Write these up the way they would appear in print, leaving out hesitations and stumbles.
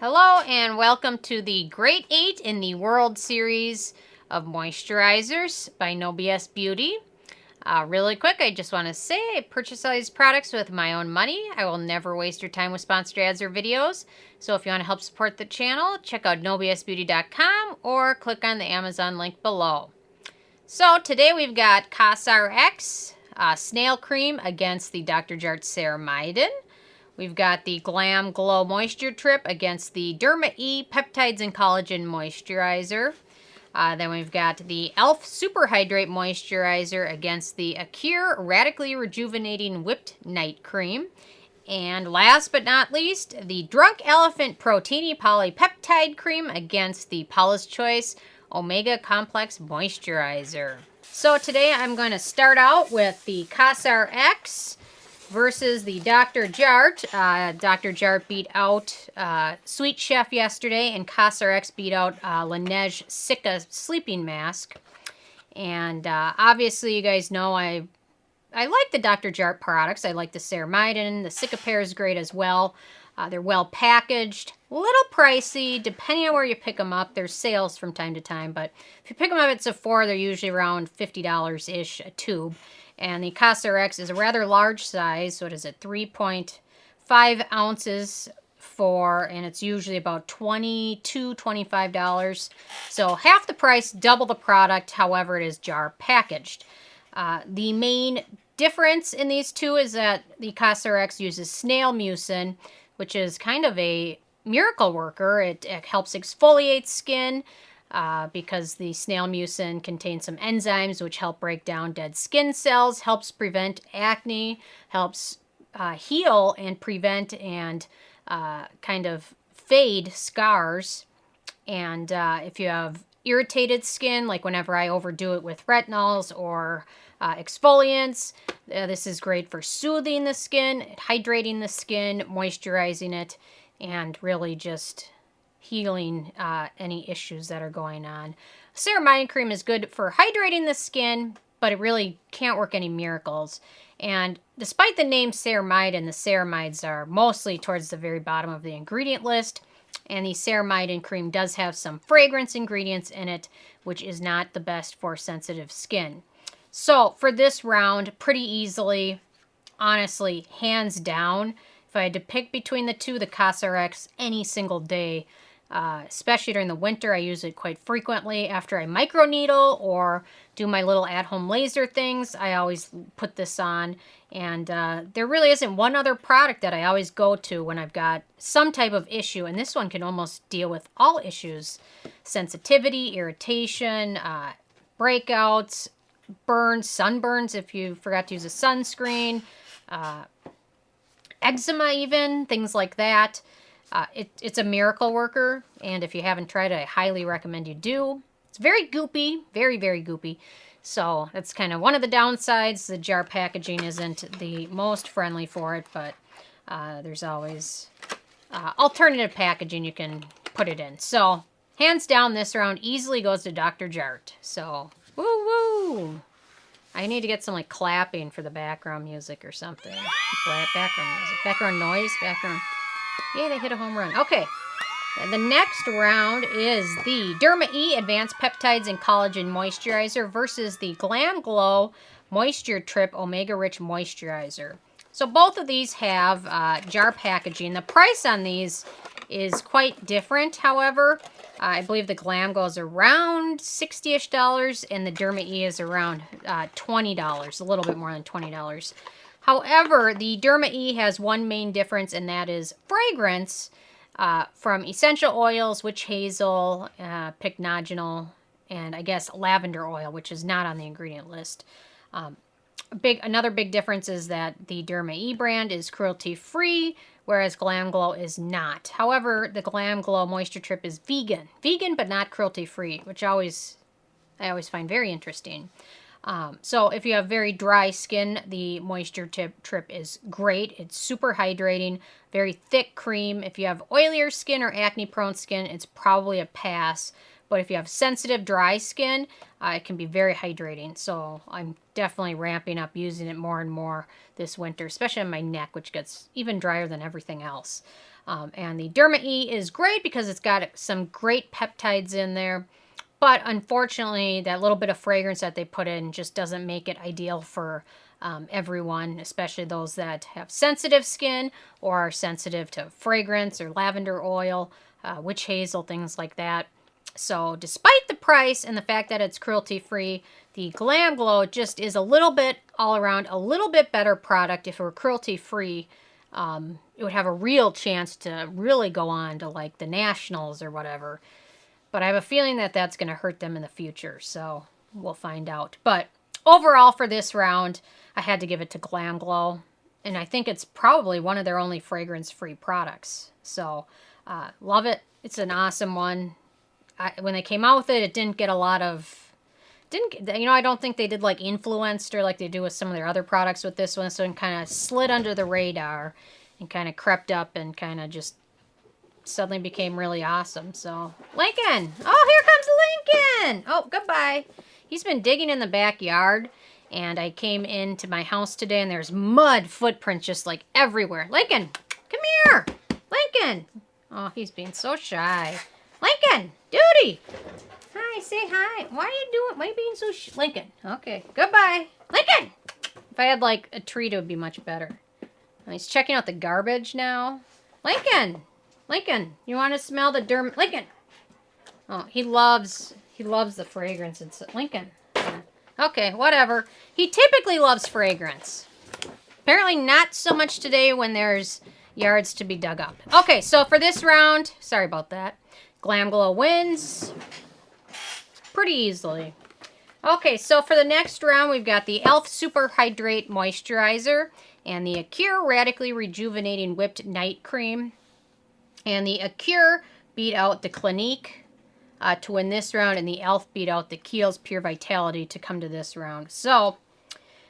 Hello and welcome to the Great 8 in the World Series of Moisturizers by No BS Beauty. Really quick, I just want to say I purchase all these products with my own money. I will never waste your time with sponsored ads or videos. So if you want to help support the channel, check out nobsbeauty.com or click on the Amazon link below. So today we've got Cosrx Snail Cream against the Dr. Jart Ceramidin. We've got the GlamGlow MoistureTrip against the DermaE Peptides and Collagen Moisturizer. Then we've got the e.l.f. SuperHydrate Moisturizer against the Acure Radically Rejuvenating Whipped Night Cream. And last but not least, the Drunk Elephant Protini Polypeptide Cream against the Paula's Choice Omega Complex Moisturizer. So today I'm going to start out with the Cosrx versus the Dr. Jart. Dr. Jart beat out Sweet Chef yesterday, and Cosrx beat out Laneige Cica Sleeping Mask. And obviously, you guys know I like the Dr. Jart products. I like the Ceramidin. The Cicapair is great as well. They're well packaged, a little pricey, depending on where you pick them up. There's sales from time to time, but if you pick them up at Sephora, they're usually around $50-ish a tube. And the Cosrx is a rather large size, so it is at 3.5 ounces and it's usually about $22, $25. So half the price, double the product, however it is jar packaged. The main difference in these two is that the Cosrx uses Snail mucin, which is kind of a miracle worker. It helps exfoliate skin, because the snail mucin contains some enzymes which help break down dead skin cells, helps prevent acne, helps heal and prevent and kind of fade scars. And if you have irritated skin, like whenever I overdo it with retinols or exfoliants, this is great for soothing the skin, hydrating the skin, moisturizing it, and really just healing any issues that are going on. Ceramidin cream is good for hydrating the skin, but it really can't work any miracles. And despite the name Ceramidin, the ceramides are mostly towards the very bottom of the ingredient list. And the Ceramidin cream does have some fragrance ingredients in it, which is not the best for sensitive skin. So for this round, pretty easily, honestly, hands down, if I had to pick between the two, the Cosrx any single day. Especially during the winter, I use it quite frequently. After I microneedle or do my little at-home laser things, I always put this on. And there really isn't one other product that I always go to when I've got some type of issue. And this one can almost deal with all issues. Sensitivity, irritation, breakouts, burns, sunburns if you forgot to use a sunscreen, eczema even, things like that. It's a miracle worker, and if you haven't tried it, I highly recommend you do. It's very goopy, very, very goopy. So that's kind of one of the downsides. The jar packaging isn't the most friendly for it, but there's always alternative packaging you can put it in. So hands down, this round easily goes to Dr. Jart. So, woo-woo! I need to get some like clapping for the background music or something. Background music, background noise, background... Yeah, they hit a home run. Okay. The next round is the DermaE Advanced Peptides and Collagen Moisturizer versus the GlamGlow MoistureTrip Omega Rich Moisturizer. So both of these have jar packaging. The price on these is quite different, however. I believe the GlamGlow is around $60-ish, and the DermaE is around $20, a little bit more than $20. However, the DermaE has one main difference, and that is fragrance from essential oils, witch hazel, pycnogenol, and I guess lavender oil, which is not on the ingredient list. Another big difference is that the DermaE brand is cruelty-free, whereas GlamGlow is not. However, the GlamGlow MoistureTrip is vegan. Vegan, but not cruelty-free, which I always find very interesting. So if you have very dry skin, the MoistureTrip is great. It's super hydrating, very thick cream. If you have oilier skin or acne-prone skin, it's probably a pass. But if you have sensitive, dry skin, it can be very hydrating. So I'm definitely ramping up using it more and more this winter, especially on my neck, which gets even drier than everything else. And the DermaE is great because it's got some great peptides in there. But unfortunately, that little bit of fragrance that they put in just doesn't make it ideal for everyone, especially those that have sensitive skin or are sensitive to fragrance or lavender oil, witch hazel, things like that. So despite the price and the fact that it's cruelty-free, the GlamGlow just is a little bit all around, a little bit better product. If it were cruelty-free, it would have a real chance to really go on to like the nationals or whatever. But I have a feeling that that's going to hurt them in the future, so we'll find out. But overall for this round, I had to give it to GlamGlow, and I think it's probably one of their only fragrance-free products. So love it. It's an awesome one. When they came out with it, it didn't get a lot of... I don't think they did like influenced or like they do with some of their other products with this one, so it kind of slid under the radar and kind of crept up and kind of just suddenly became really awesome. So Lincoln, oh, here comes Lincoln. Oh, goodbye. He's been digging in the backyard, and I came into my house today and there's mud footprints just like everywhere. Lincoln, come here. Lincoln. Oh, he's being so shy. Lincoln, duty. Hi, say hi. Why are you being so Lincoln? Okay, goodbye. Lincoln. If I had like a treat, it would be much better. He's checking out the garbage now. Lincoln. Lincoln, you want to smell the Derma? Lincoln! Oh, he loves the fragrance. It's Lincoln. Yeah. Okay, whatever. He typically loves fragrance. Apparently not so much today when there's yards to be dug up. Okay, so for this round, sorry about that, GlamGlow wins pretty easily. Okay, so for the next round, we've got the e.l.f. SuperHydrate Moistuizer and the Acure Radically Rejuvenating Whipped Night Cream. And the Acure beat out the Clinique to win this round, and the e.l.f. beat out the Kiehl's Pure Vitality to come to this round. So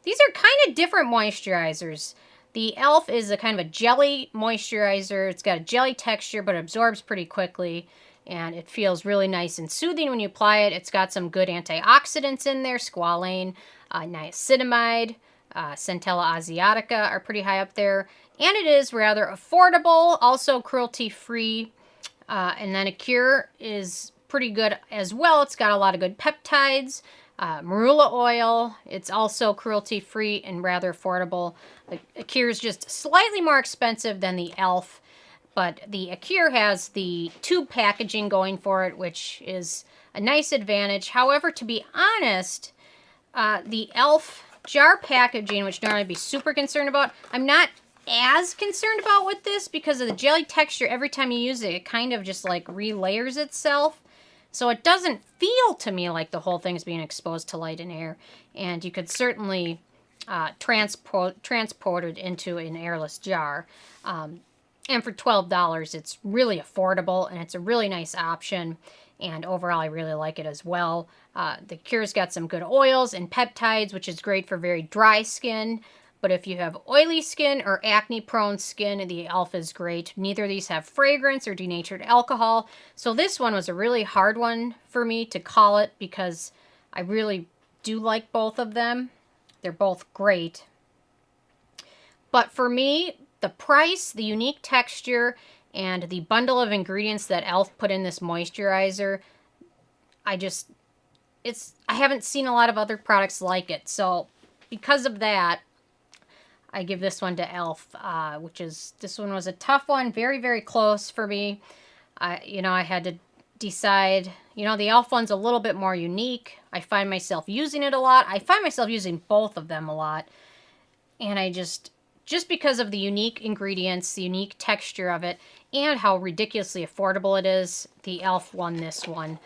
these are kind of different moisturizers. The e.l.f. is a kind of a jelly moisturizer. It's got a jelly texture, but it absorbs pretty quickly, and it feels really nice and soothing when you apply it. It's got some good antioxidants in there. Squalane, niacinamide, Centella asiatica are pretty high up there. And it is rather affordable, also cruelty-free. And then Acure is pretty good as well. It's got a lot of good peptides, marula oil. It's also cruelty-free and rather affordable. The Acure is just slightly more expensive than the e.l.f., but the Acure has the tube packaging going for it, which is a nice advantage. However, to be honest, the e.l.f. jar packaging, which normally I'd be super concerned about, I'm not as concerned about with this because of the jelly texture. Every time you use it, it kind of just like relayers itself. So it doesn't feel to me like the whole thing is being exposed to light and air. And you could certainly transport it into an airless jar. And for $12, it's really affordable and it's a really nice option. And overall, I really like it as well. The Acure's got some good oils and peptides, which is great for very dry skin. But if you have oily skin or acne-prone skin, the e.l.f. is great. Neither of these have fragrance or denatured alcohol. So this one was a really hard one for me to call it because I really do like both of them. They're both great. But for me, the price, the unique texture, and the bundle of ingredients that e.l.f. put in this moisturizer, I haven't seen a lot of other products like it. So because of that, I give this one to e.l.f., this one was a tough one, very, very close for me. I had to decide, the e.l.f. one's a little bit more unique. I find myself using it a lot. I find myself using both of them a lot. And I just because of the unique ingredients, the unique texture of it, and how ridiculously affordable it is, the e.l.f. won this one,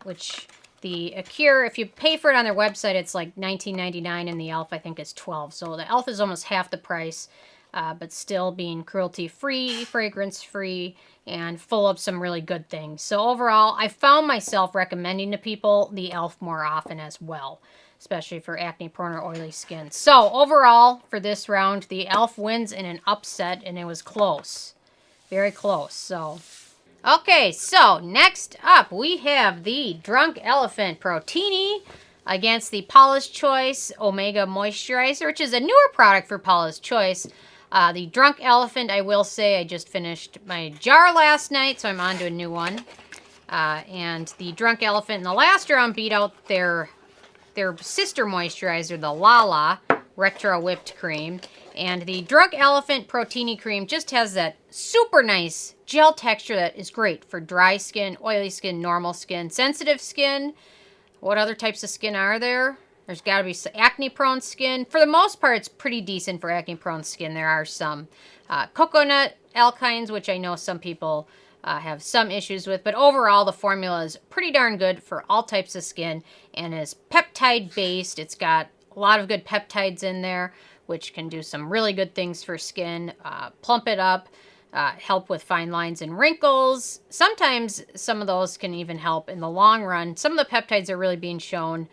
which the Acure, if you pay for it on their website, it's like $19.99, and the e.l.f. I think is $12. So the e.l.f. is almost half the price, but still being cruelty-free, fragrance-free, and full of some really good things. So overall, I found myself recommending to people the e.l.f. more often as well, especially for acne-prone or oily skin. So overall, for this round, the e.l.f. wins in an upset, and it was close. Very close, so... Okay, so next up we have the Drunk Elephant Protini against the Paula's Choice Omega Moisturizer, which is a newer product for Paula's Choice. The Drunk Elephant, I will say, I just finished my jar last night, so I'm on to a new one. And the Drunk Elephant in the last round beat out their sister moisturizer, the Lala Retro Whipped Cream. And the Drunk Elephant Protini Cream just has that super nice gel texture that is great for dry skin, oily skin, normal skin, sensitive skin. What other types of skin are there? There's got to be some acne-prone skin. For the most part, it's pretty decent for acne-prone skin. There are some coconut alkynes, which I know some people have some issues with. But overall, the formula is pretty darn good for all types of skin and is peptide-based. It's got a lot of good peptides in there, which can do some really good things for skin, plump it up, help with fine lines and wrinkles. Sometimes some of those can even help in the long run. Some of the peptides are really being shown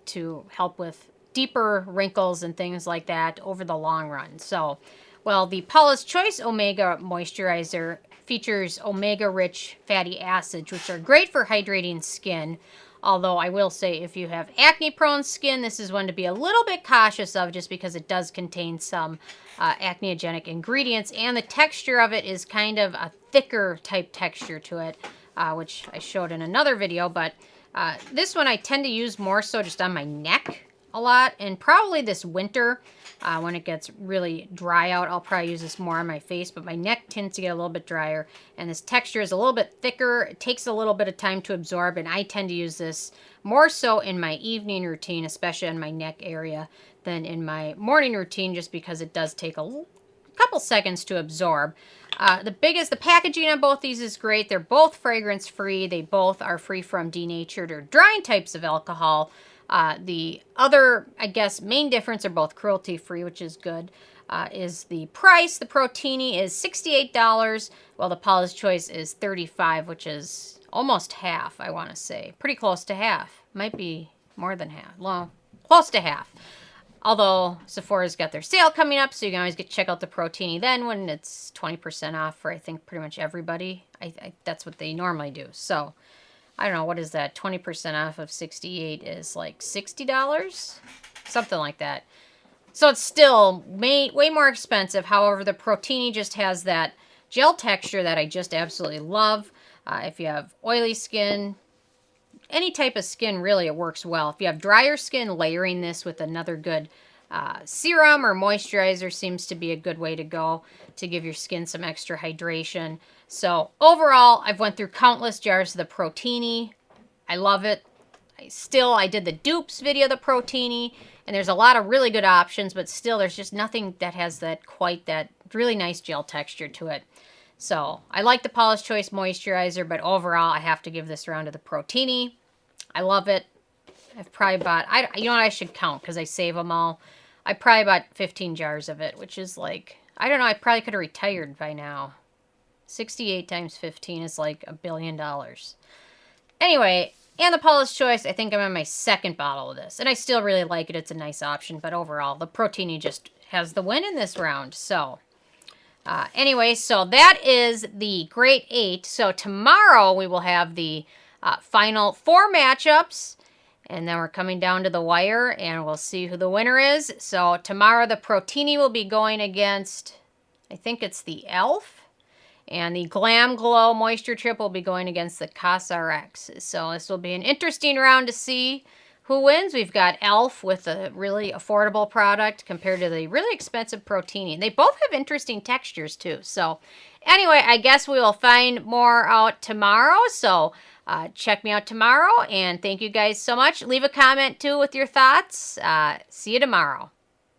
to help with deeper wrinkles and things like that over the long run. So, well, the Paula's Choice Omega Moisturizer features omega-rich fatty acids, which are great for hydrating skin. Although I will say if you have acne-prone skin, this is one to be a little bit cautious of just because it does contain some acneogenic ingredients. And the texture of it is kind of a thicker type texture to it, which I showed in another video. But this one I tend to use more so just on my neck a lot. And probably this winter, when it gets really dry out, I'll probably use this more on my face. But my neck tends to get a little bit drier. And this texture is a little bit thicker. It takes a little bit of time to absorb. And I tend to use this more so in my evening routine, especially on my neck area, than in my morning routine, just because it does take a couple seconds to absorb. The packaging on both these is great. They're both fragrance free. They both are free from denatured or drying types of alcohol. The other, I guess, main difference are both cruelty free, which is good, is the price. The Protini is $68, while the Paula's Choice is $35, which is almost half, I want to say. Pretty close to half. Might be more than half. Well, close to half. Although Sephora's got their sale coming up, so you can always check out the Protini then when it's 20% off for, I think, pretty much everybody. That's what they normally do. So, I don't know, what is that? 20% off of 68 is like $60? Something like that. So it's still way more expensive. However, the Protini just has that gel texture that I just absolutely love. If you have oily skin, any type of skin, really, it works well. If you have drier skin, layering this with another good serum or moisturizer seems to be a good way to go to give your skin some extra hydration. So overall, I've went through countless jars of the Protini. I love it. I did the dupes video of the Protini, and there's a lot of really good options, but still there's just nothing that has quite that really nice gel texture to it. So I like the Paula's Choice Moisturizer, but overall I have to give this round to the Protini. I love it. I've probably bought, you know what, I should count because I save them all. I probably bought 15 jars of it, which is like, I don't know, I probably could have retired by now. 68 times 15 is like $1 billion. Anyway, and the Paula's Choice, I think I'm on my second bottle of this. And I still really like it. It's a nice option. But overall, the Protini just has the win in this round. So, anyway, so that is the Great 8. So tomorrow we will have the final 4 matchups. And then we're coming down to the wire, and we'll see who the winner is. So tomorrow the Protini will be going against, I think it's the Elf. And the GlamGlow MoistureTrip will be going against the Cosrx. So this will be an interesting round to see who wins. We've got Elf with a really affordable product compared to the really expensive Protini. They both have interesting textures too. So anyway, I guess we will find more out tomorrow. So check me out tomorrow. And thank you guys so much. Leave a comment too with your thoughts. See you tomorrow.